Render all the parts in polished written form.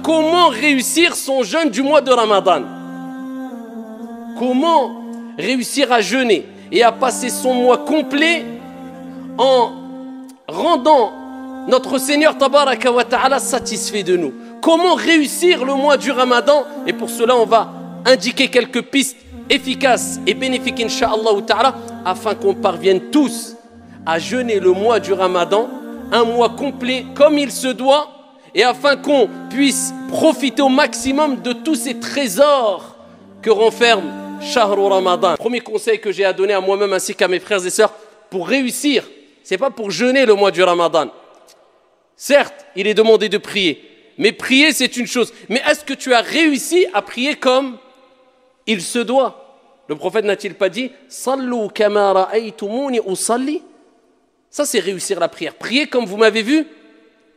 comment réussir son jeûne du mois de Ramadan? Comment réussir à jeûner et à passer son mois complet en rendant notre Seigneur Tabaraka wa Ta'ala satisfait de nous? Comment réussir le mois du Ramadan? Et pour cela, on va indiquer quelques pistes efficaces et bénéfiques, Inch'Allah Ta'ala, afin qu'on parvienne tous à jeûner le mois du Ramadan, un mois complet comme il se doit, et afin qu'on puisse profiter au maximum de tous ces trésors que renferme Shahru Ramadan. Premier conseil que j'ai à donner à moi-même ainsi qu'à mes frères et sœurs pour réussir, c'est pas pour jeûner le mois du Ramadan. Certes, il est demandé de prier, mais prier c'est une chose. Mais est-ce que tu as réussi à prier comme il se doit? Le prophète n'a-t-il pas dit « Sallu kama ra'aytumuni usalli » Ça c'est réussir la prière. Prier comme vous m'avez vu,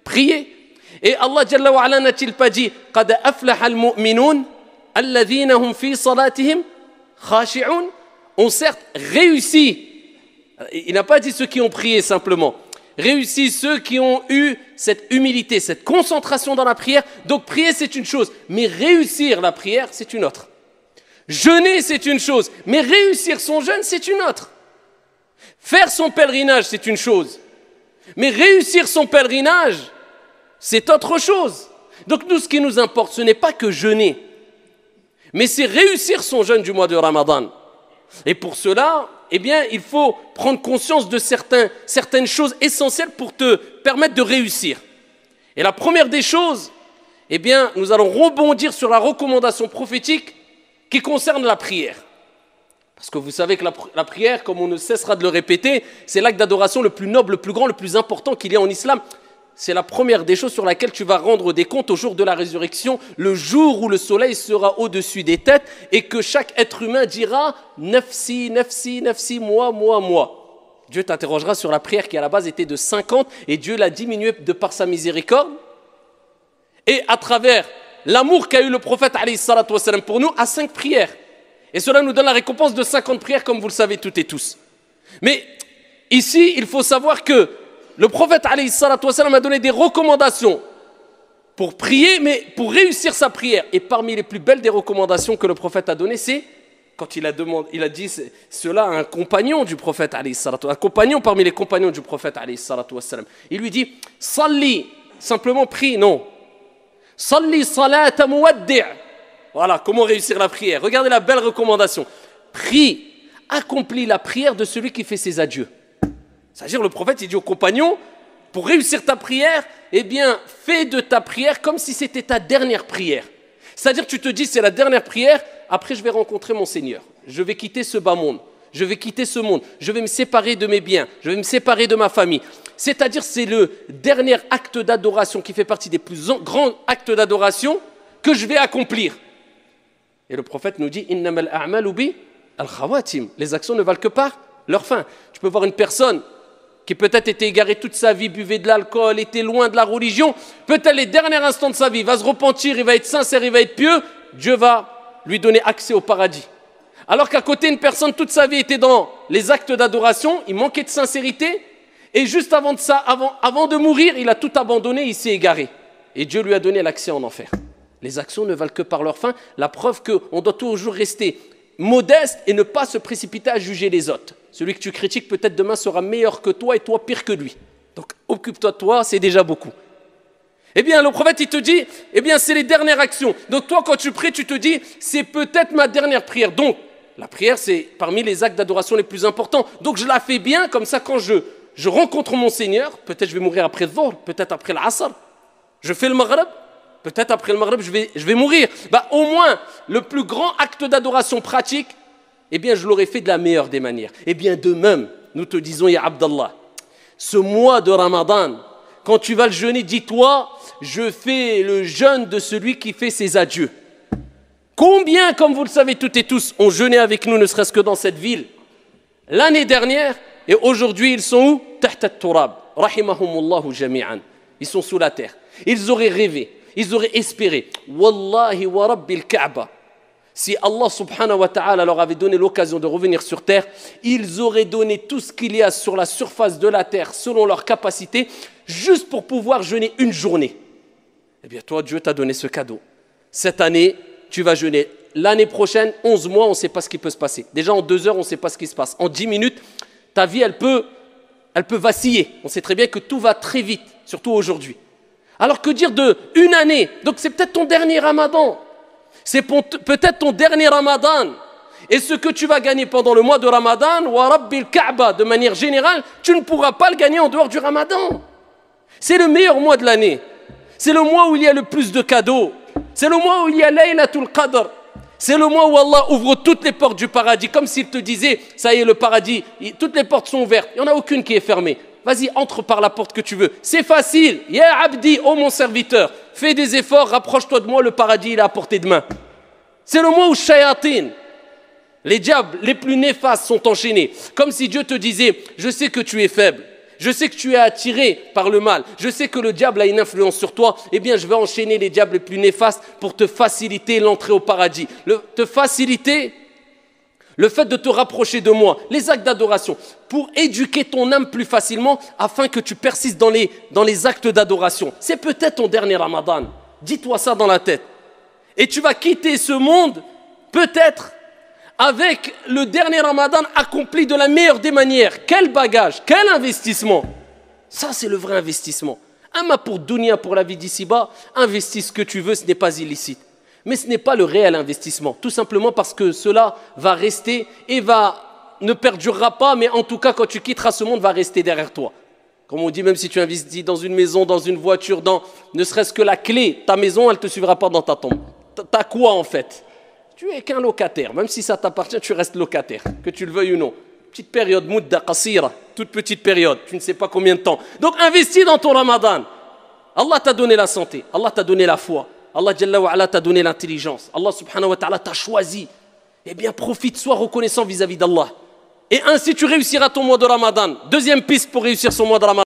prier. Et Allah Jalla wa Ala n'a-t-il pas dit « Qad aflaha al-mu'minun alladhina hum fi salatihim khashi'un » On certes réussi. Il n'a pas dit ceux qui ont prié simplement. Réussi ceux qui ont eu cette humilité, cette concentration dans la prière. Donc prier c'est une chose, mais réussir la prière c'est une autre. Jeûner c'est une chose, mais réussir son jeûne c'est une autre. Faire son pèlerinage c'est une chose, mais réussir son pèlerinage c'est autre chose. Donc nous ce qui nous importe ce n'est pas que jeûner, mais c'est réussir son jeûne du mois de Ramadan. Et pour cela, eh bien, il faut prendre conscience de certaines choses essentielles pour te permettre de réussir. Et la première des choses, eh bien, nous allons rebondir sur la recommandation prophétique qui concerne la prière. Parce que vous savez que la prière, comme on ne cessera de le répéter, c'est l'acte d'adoration le plus noble, le plus grand, le plus important qu'il y a en islam. C'est la première des choses sur laquelle tu vas rendre des comptes au jour de la résurrection, le jour où le soleil sera au-dessus des têtes et que chaque être humain dira « Nafsi, nafsi, nafsi, moi, moi, moi ». Dieu t'interrogera sur la prière qui à la base était de 50 et Dieu l'a diminuée de par sa miséricorde. Et à travers l'amour qu'a eu le prophète alayhi salatu wassalam pour nous, à 5 prières. Et cela nous donne la récompense de 50 prières comme vous le savez toutes et tous. Mais ici, il faut savoir que le prophète alayhi salatu wassalam a donné des recommandations pour prier, mais pour réussir sa prière. Et parmi les plus belles des recommandations que le prophète a données, c'est quand il a dit cela à un compagnon du prophète alayhi salatu wassalam, un compagnon parmi les compagnons du prophète alayhi salatu wassalam. Il lui dit « Salli », simplement prie, non. « Salli salata muwaddi'». Voilà, comment réussir la prière. Regardez la belle recommandation. Prie, accomplis la prière de celui qui fait ses adieux. C'est-à-dire le prophète il dit aux compagnons, pour réussir ta prière, eh bien fais de ta prière comme si c'était ta dernière prière. C'est-à-dire tu te dis c'est la dernière prière, après je vais rencontrer mon Seigneur. Je vais quitter ce bas monde, je vais quitter ce monde, je vais me séparer de mes biens, je vais me séparer de ma famille. C'est-à-dire c'est le dernier acte d'adoration qui fait partie des plus grands actes d'adoration que je vais accomplir. Et le prophète nous dit innamal a'malu bi al-khawatim. Les actions ne valent que par leur fin. Tu peux voir une personne qui peut-être était égaré toute sa vie, buvait de l'alcool, était loin de la religion, peut-être les derniers instants de sa vie, il va se repentir, il va être sincère, il va être pieux, Dieu va lui donner accès au paradis. Alors qu'à côté, une personne, toute sa vie était dans les actes d'adoration, il manquait de sincérité, et juste avant de mourir, il a tout abandonné, il s'est égaré. Et Dieu lui a donné l'accès en enfer. Les actions ne valent que par leur fin, la preuve qu'on doit toujours rester modeste et ne pas se précipiter à juger les autres. Celui que tu critiques peut-être demain sera meilleur que toi et toi pire que lui. Donc occupe-toi de toi, c'est déjà beaucoup. Eh bien le prophète il te dit, eh bien c'est les dernières actions. Donc toi quand tu pries tu te dis, c'est peut-être ma dernière prière. Donc la prière c'est parmi les actes d'adoration les plus importants. Donc je la fais bien, comme ça quand je rencontre mon Seigneur, peut-être je vais mourir après le Dhuhr, peut-être après l'Asr. Je fais le Maghrib, peut-être après le Maghrib je vais mourir. Bah au moins le plus grand acte d'adoration pratique, eh bien je l'aurais fait de la meilleure des manières. Eh bien de même, nous te disons, ya Abdallah, ce mois de Ramadan, quand tu vas le jeûner, dis-toi, je fais le jeûne de celui qui fait ses adieux. Combien, comme vous le savez toutes et tous, ont jeûné avec nous, ne serait-ce que dans cette ville, l'année dernière, et aujourd'hui ils sont où? Tahta turab, rahimahumullahu jami'an. Ils sont sous la terre. Ils auraient rêvé, ils auraient espéré. Wallahi wa rabbil Kaaba. Si Allah subhanahu wa ta'ala leur avait donné l'occasion de revenir sur terre, ils auraient donné tout ce qu'il y a sur la surface de la terre selon leur capacité, juste pour pouvoir jeûner une journée. Eh bien toi, Dieu t'a donné ce cadeau. Cette année, tu vas jeûner. L'année prochaine, 11 mois, on ne sait pas ce qui peut se passer. Déjà en 2 heures, on ne sait pas ce qui se passe. En 10 minutes, ta vie, elle peut vaciller. On sait très bien que tout va très vite, surtout aujourd'hui. Alors que dire de une année? Donc c'est peut-être ton dernier Ramadan. C'est peut-être ton dernier Ramadan. Et ce que tu vas gagner pendant le mois de Ramadan, wa Rabbil Kaaba, de manière générale, tu ne pourras pas le gagner en dehors du Ramadan. C'est le meilleur mois de l'année. C'est le mois où il y a le plus de cadeaux. C'est le mois où il y a Laylatul Qadr. C'est le mois où Allah ouvre toutes les portes du paradis, comme s'il te disait, ça y est, le paradis, toutes les portes sont ouvertes, il n'y en a aucune qui est fermée. Vas-y, entre par la porte que tu veux. C'est facile. Ya Abdi, oh mon serviteur, fais des efforts, rapproche-toi de moi, le paradis, il est à portée de main. C'est le mois où Shayatin, les diables les plus néfastes sont enchaînés. Comme si Dieu te disait, je sais que tu es faible. Je sais que tu es attiré par le mal. Je sais que le diable a une influence sur toi. Eh bien, je vais enchaîner les diables les plus néfastes pour te faciliter l'entrée au paradis. Te faciliter le fait de te rapprocher de moi. Les actes d'adoration. Pour éduquer ton âme plus facilement afin que tu persistes dans les actes d'adoration. C'est peut-être ton dernier Ramadan. Dis-toi ça dans la tête. Et tu vas quitter ce monde, peut-être, avec le dernier Ramadan accompli de la meilleure des manières. Quel bagage, quel investissement. Ça, c'est le vrai investissement. Ama pour dunya, pour la vie d'ici-bas, investis ce que tu veux, ce n'est pas illicite. Mais ce n'est pas le réel investissement. Tout simplement parce que cela va rester et ne perdurera pas, mais en tout cas, quand tu quitteras ce monde, va rester derrière toi. Comme on dit, même si tu investis dans une maison, dans une voiture, ne serait-ce que la clé, ta maison, elle ne te suivra pas dans ta tombe. T'as quoi en fait? Tu es qu'un locataire, même si ça t'appartient, tu restes locataire, que tu le veuilles ou non. Petite période, mudda qasira, toute petite période, tu ne sais pas combien de temps. Donc investis dans ton Ramadan. Allah t'a donné la santé, Allah t'a donné la foi, Allah Jalla wa Ala t'a donné l'intelligence, Allah subhanahu wa ta'ala t'a choisi. Eh bien profite, sois reconnaissant vis-à-vis d'Allah. Et ainsi tu réussiras ton mois de Ramadan. Deuxième piste pour réussir son mois de Ramadan.